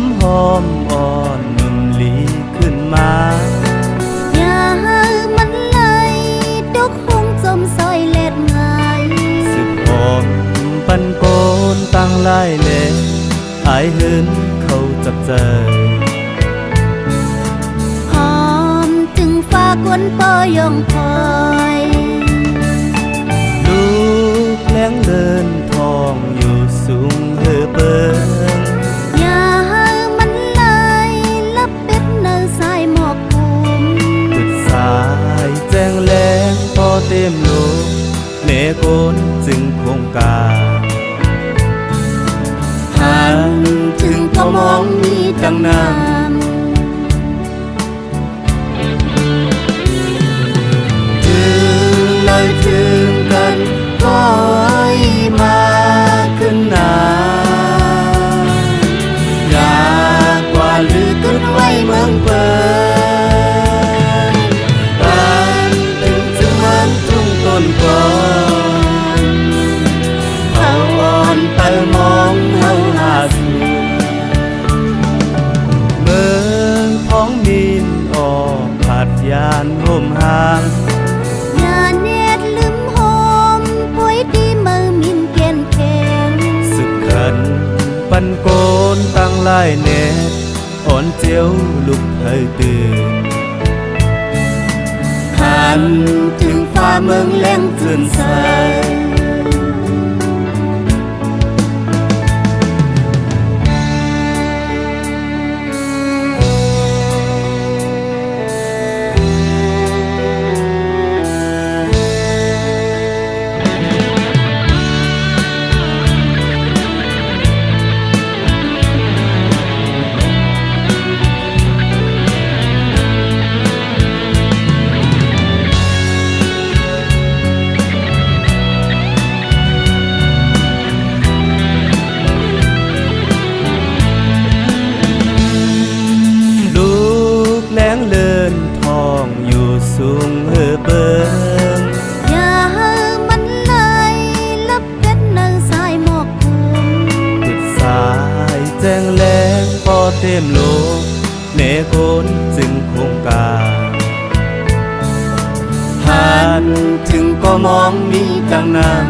ำหอมอ่อนนุ่มลีขึ้นมาอย่าให้มันไหลดกหงจมซอยเล็ดไงสึกหอมปันโกนตั้งไล่เล็ดอายเหินเขาจับใจหอมถึงฟ้ากวนปอยองคอยลูกแล้งเดินทองอยู่สูงเหือเปิงอย่าให้มันไหลลับเป็ดเนินสายหมอกคุมตึกสายแจ้งแรงพอเต็มโลกเนโกนจึงคงกาหันถึงพอมองมีดังน้ำถึงกันก็มาขึ้นหนาอยากกว่าลือขึ้นไว้เมืองเปิดบ้านถึงจะเมืองทุ่งต้นก่อนเขาอ่อนไปมองเฮาหาสู่เมืองท้องมินออกผาดยานห่มหางปันโกนตั้งไล่เน็ตอ่อนเจียวลุกให้ตื่นหันถึงฟ้าเมืองแรงตื่นใสสูงเหือเปิงอย่าให้มันไหลลับเป็ดเนินสายหมอกคุมตึกสายแจ้งแรงพอเต็มโลกเนโกนจึงคงกาหันถึงก็มองมีดังนั้น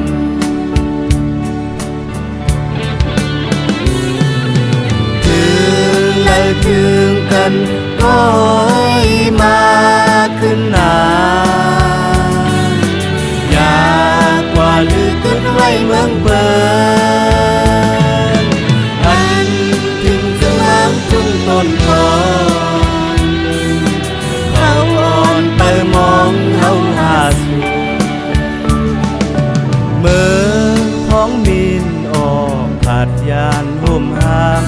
ถึงและถึงกันก็มาขึ้นหนาอยากกว่าลือขึ้นไว้เมืองเปิดอันถึงจะเมืองทุ่งต้นก่อนเขาอ่อนไปมองเฮาหาสู่เมืองท้องมินออกผาดยานห่มหาง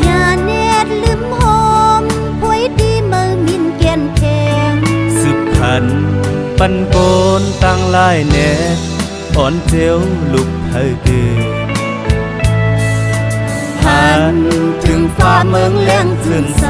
อย่าเน็ดลืมหอมป่วยดีเมืองมินเกียนแข็งสึกขันปันโกนตั้งไล่เน็ตอ่อนเจียวลุกให้ตื่นหันถึงฟ้าเมืองแรงตื่นใส